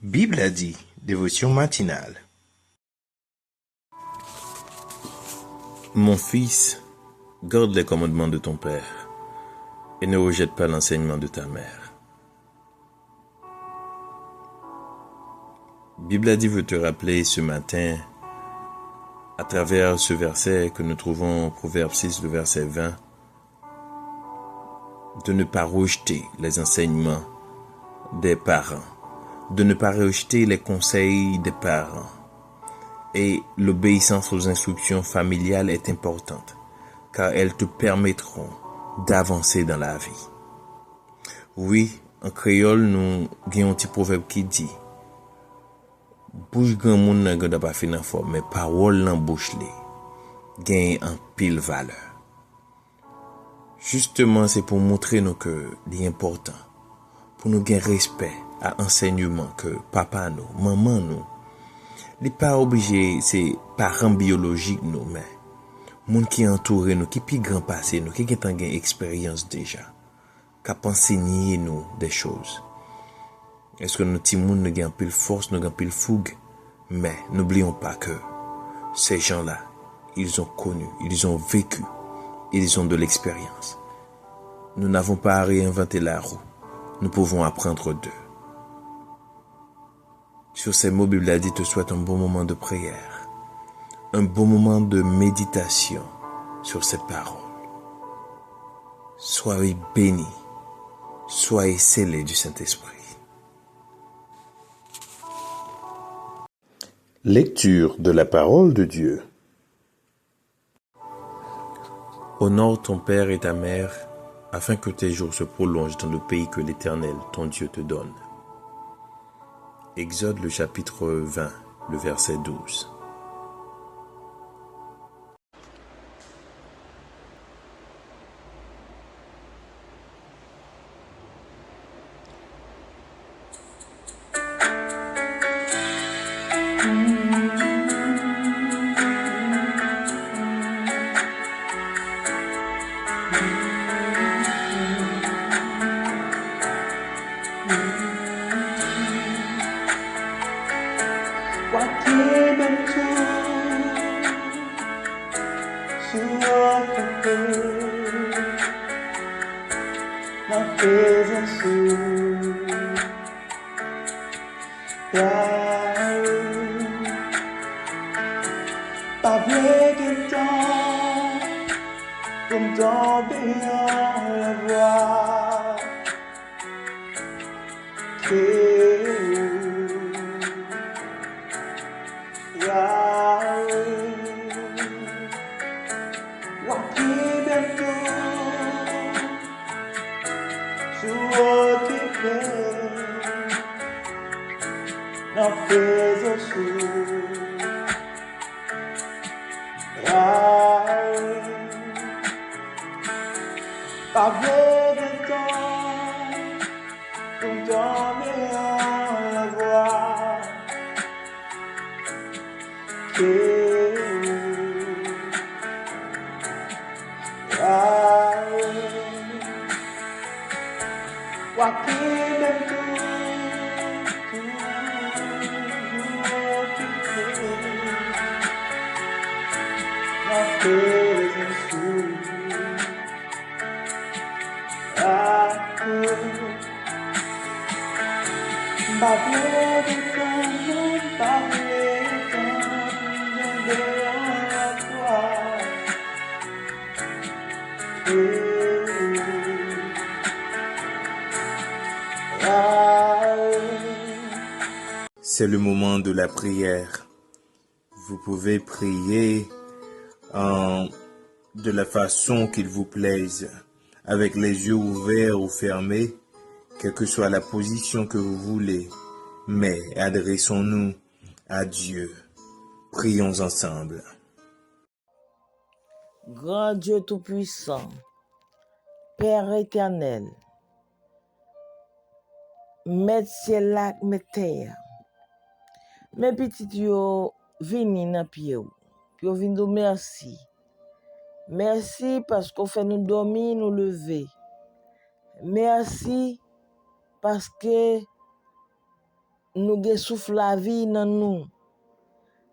Bible a dit, dévotion matinale. Mon fils, garde les commandements de ton père et ne rejette pas l'enseignement de ta mère. Bible a dit veut te rappeler ce matin, à travers ce verset que nous trouvons en Proverbe 6, le verset 20, de ne pas rejeter les enseignements des parents, de ne pas rejeter les conseils des parents. Et l'obéissance aux instructions familiales est importante, car elles te permettront d'avancer dans la vie. Oui, en créole, nous avons un petit proverbe qui dit bouche grand moun nan ganda pa fin fort, mais parole nan bouche li gagne en pile valeur. Justement, c'est pour montrer nous que l'important, pour nous gagner respect à enseignement que papa nous, maman nous, les pas obligés, c'est parents biologiques nous, mais moun qui entoure nous, qui pi grand passé nous, qui ont une expérience déjà, qui a enseigné nous des choses. Est-ce que nos petits moun nous gagnent pile force, nous gagnent pile fougue? Mais n'oublions pas que ces gens-là, ils ont connu, ils ont vécu, ils ont de l'expérience. Nous n'avons pas à réinventer la roue. Nous pouvons apprendre d'eux. Sur ces mots, Bible a dit te souhaite un bon moment de prière, un bon moment de méditation sur ces paroles. Soyez bénis, soyez scellés du Saint-Esprit. Lecture de la parole de Dieu. Honore ton père et ta mère, afin que tes jours se prolongent dans le pays que l'Éternel, ton Dieu, te donne. Exode le chapitre 20, le verset 12. C'est le moment de la prière. Vous pouvez prier de la façon qu'il vous plaise, avec les yeux ouverts ou fermés, quelle que soit la position que vous voulez. Mais adressons-nous à Dieu. Prions ensemble. Grand Dieu Tout-Puissant, Père éternel, Maître ciel là, Maître terre, mes petits yo vini dans pied ou, puis yo vinn nous merci. Merci parce qu'on fait nous dormir, nous lever. Merci parce que nous gen souffle la vie dans nous.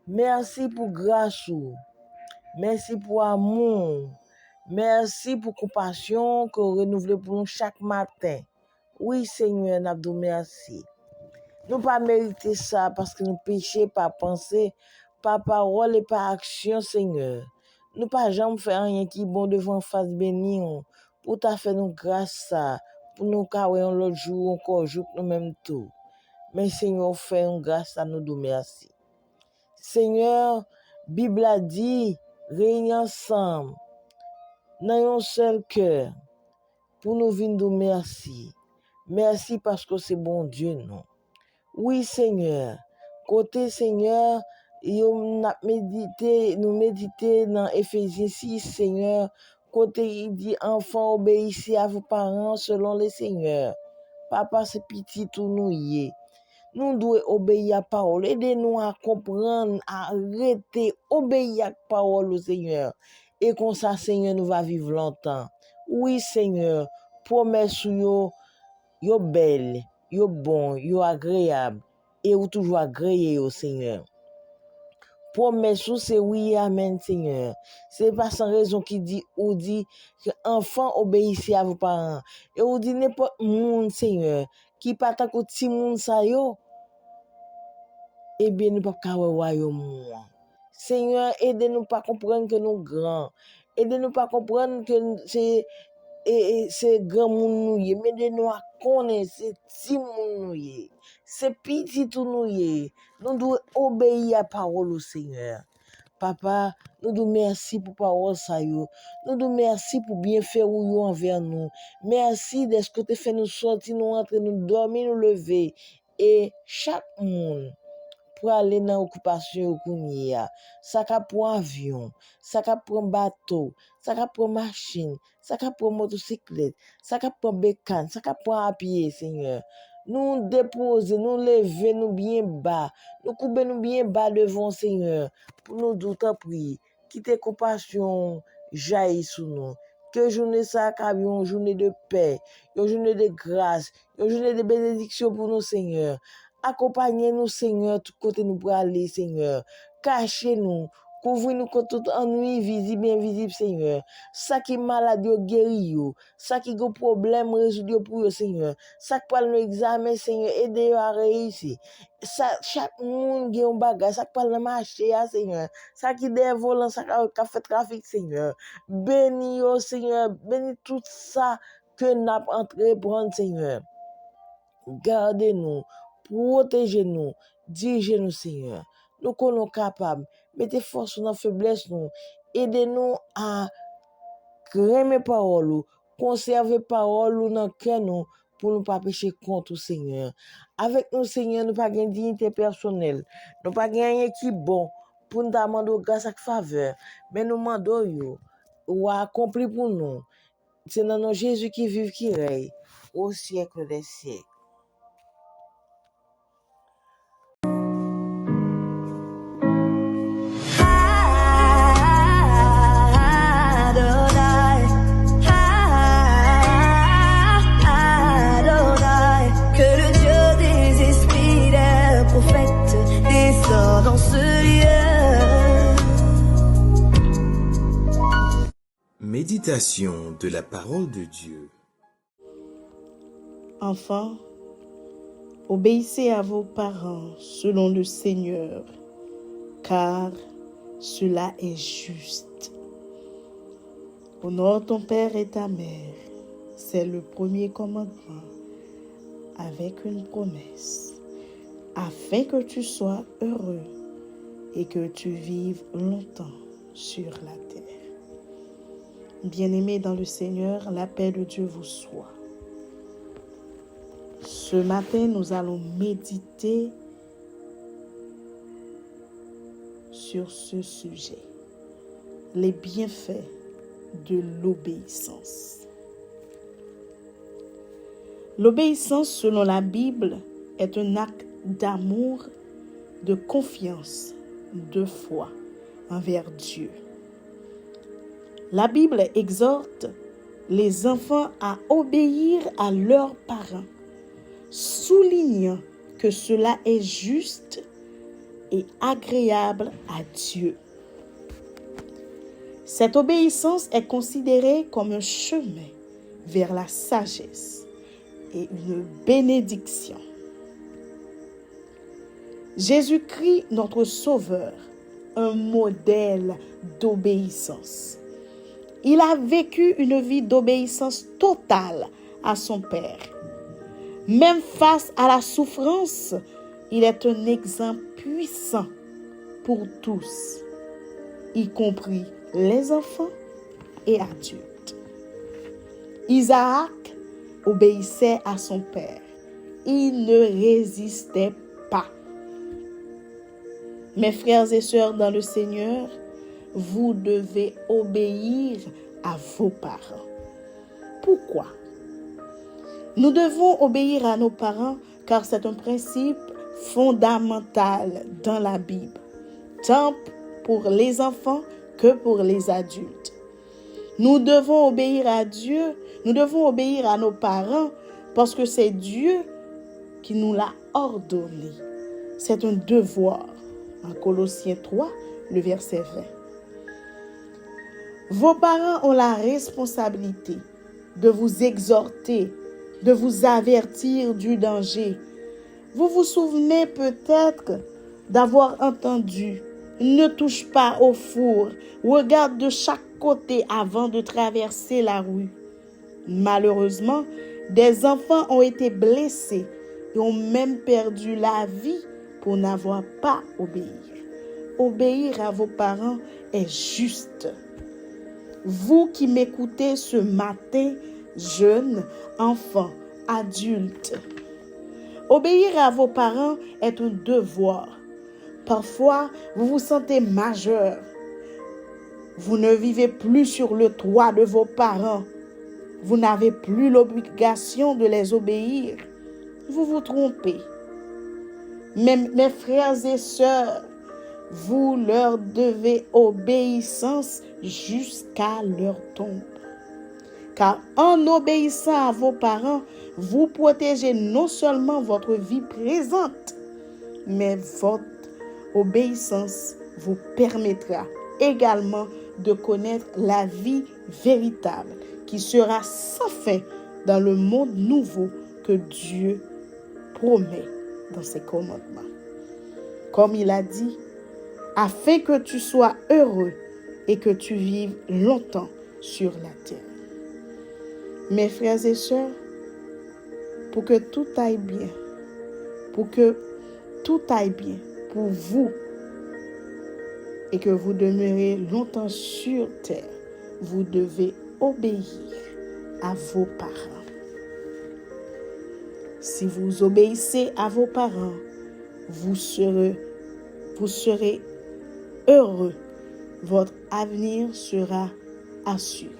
Merci pour grâce. Merci pour amour. Merci pour compassion que vous renouvelez pour nous chaque matin. Oui, Seigneur, nous avons merci. Nous pas mérité ça parce que nous péchons par pensée, par parole et par action, Seigneur. Nous pas jamais faire rien qui est bon devant face béni pour t'a fait nous grâce ça, pour nous carrer l'autre jour encore jour nous même tout. Mais Seigneur, fait une grâce à nous de merci. Seigneur, Bible a dit, réunis ensemble, dans un seul cœur, pour nous venir de merci. Merci parce que c'est bon Dieu, non. Oui, Seigneur. Côté Seigneur, nous méditer dans Éphésiens 6, Seigneur. Côté il dit, enfants, obéissez à vos parents selon les Seigneurs. Papa, c'est petit tout nous y est. Nous devons obéir à la parole. Aidez-nous à comprendre, à arrêter, obéir à la parole au Seigneur. Et comme ça, Seigneur, nous va vivre longtemps. Oui, Seigneur, promesse yo belle, yo bon, yo agréable. Et ou toujours agréé au Seigneur. Promesse c'est oui, amen, Seigneur. C'est pas sans raison qu'il dit, ou dit que enfants obéissez à vos parents. Et ou dit n'importe monde, Seigneur, qui pas tant que petit monde ça yo, eh bien, nous ne pouvons pas royaume. Seigneur, aidez-nous pas comprendre que nous grands. Aidez-nous pas comprendre que c'est grand monde nous, mais aidez-nous à connaître c'est petit monde nous. C'est petit tout nous. Nous devons obéir à la parole au Seigneur. Papa, nous devons merci pour la parole ça yo. Nous devons merci pour bien faire ou envers nous. Merci de ce que tu fait nous sortir, nous entrer, nous dormir, nous lever. Et chaque monde pour aller dans l'occupation kounia, ça ka pour avion, ça ka pour bateau, ça ka pour machine, ça ka pour motocyclette, ça ka pour bécane, ça ka pour à pied, Seigneur. Nous déposer, nous lever, nous bien bas, nous couper nous bien bas devant Seigneur, pour nous douter prier, quitter compassion jaillit sur nous. Que journée ça cabe une journée de paix, une journée de grâce, une journée de bénédiction pour nous, Seigneur. Accompagnez-nous, Seigneur, tout côté nous pour aller, Seigneur. Cachez-nous, couvrez-nous contre tout ennui visible et invisible, Seigneur. Ça qui est malade, guéri, ça qui a problème, résoudre pour vous, Seigneur. Ça qui parle nos examens, Seigneur, aidez-nous à réussir. Ça, chaque monde qui a un bagage, ça qui parle de marché, Seigneur. Ça qui est volant, ça qui fait trafic, Seigneur. Bénis, Seigneur, bénis tout ça que nous avons entreprendre, Seigneur. Gardez-nous. Protégez-nous, dirigez-nous, Seigneur. Nous sommes capables. Mettez force dans la faiblesse, nous. Aidez-nous à créer paroles, conserver paroles dans le cœur, nous, pour ne pas pécher contre le Seigneur. Avec nous, Seigneur, nous n'avons pas de dignité personnelle. Nous n'avons pas de rien qui est bon pour nous demander grâce à faveur. Mais nous demandons, ou accompli pour nous. C'est dans nos Jésus qui vit, qui règne, au siècle des siècles. Dans ce lieu. Méditation de la parole de Dieu. Enfants, obéissez à vos parents selon le Seigneur, car cela est juste. Honore ton père et ta mère, c'est le premier commandement, avec une promesse, afin que tu sois heureux et que tu vives longtemps sur la terre. Bien-aimés dans le Seigneur, la paix de Dieu vous soit. Ce matin, nous allons méditer sur ce sujet, les bienfaits de l'obéissance. L'obéissance, selon la Bible, est un acte d'amour, de confiance, de foi envers Dieu. La Bible exhorte les enfants à obéir à leurs parents, soulignant que cela est juste et agréable à Dieu. Cette obéissance est considérée comme un chemin vers la sagesse et une bénédiction. Jésus-Christ, notre Sauveur, un modèle d'obéissance. Il a vécu une vie d'obéissance totale à son Père. Même face à la souffrance, il est un exemple puissant pour tous, y compris les enfants et adultes. Isaac obéissait à son père. Il ne résistait pas. Mes frères et sœurs dans le Seigneur, vous devez obéir à vos parents. Pourquoi? Nous devons obéir à nos parents car c'est un principe fondamental dans la Bible, tant pour les enfants que pour les adultes. Nous devons obéir à Dieu, nous devons obéir à nos parents parce que c'est Dieu qui nous l'a ordonné. C'est un devoir. En Colossiens 3, le verset 20. Vos parents ont la responsabilité de vous exhorter, de vous avertir du danger. Vous vous souvenez peut-être d'avoir entendu « Ne touche pas au four, regarde de chaque côté avant de traverser la rue ». Malheureusement, des enfants ont été blessés et ont même perdu la vie pour n'avoir pas obéi. Obéir à vos parents est juste. Vous qui m'écoutez ce matin, jeunes, enfants, adultes, obéir à vos parents est un devoir. Parfois, vous vous sentez majeur. Vous ne vivez plus sur le toit de vos parents. Vous n'avez plus l'obligation de les obéir. Vous vous trompez. Mes frères et sœurs, vous leur devez obéissance jusqu'à leur tombe. Car en obéissant à vos parents, vous protégez non seulement votre vie présente, mais votre obéissance vous permettra également de connaître la vie véritable qui sera sans fin dans le monde nouveau que Dieu promet dans ses commandements. Comme il a dit, afin que tu sois heureux et que tu vives longtemps sur la terre. Mes frères et sœurs, pour que tout aille bien, pour vous et que vous demeurez longtemps sur terre, vous devez obéir à vos parents. Si vous obéissez à vos parents, vous serez heureux. Votre avenir sera assuré.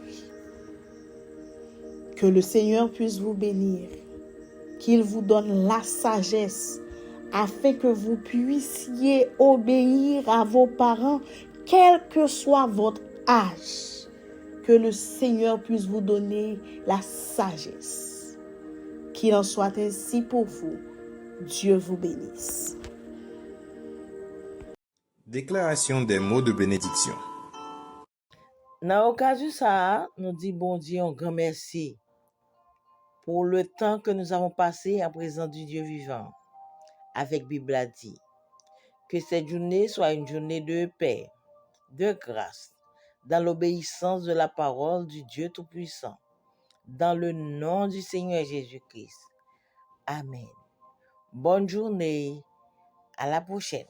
Que le Seigneur puisse vous bénir, qu'il vous donne la sagesse afin que vous puissiez obéir à vos parents, quel que soit votre âge. Que le Seigneur puisse vous donner la sagesse. Qu'il en soit ainsi pour vous. Dieu vous bénisse. Déclaration des mots de bénédiction. Dans l'occasion ça, nous disons bon Dieu un grand merci pour le temps que nous avons passé en présence du Dieu vivant. Avec Bible a dit, que cette journée soit une journée de paix, de grâce, dans l'obéissance de la parole du Dieu Tout-Puissant, dans le nom du Seigneur Jésus-Christ. Amen. Bonne journée, à la prochaine.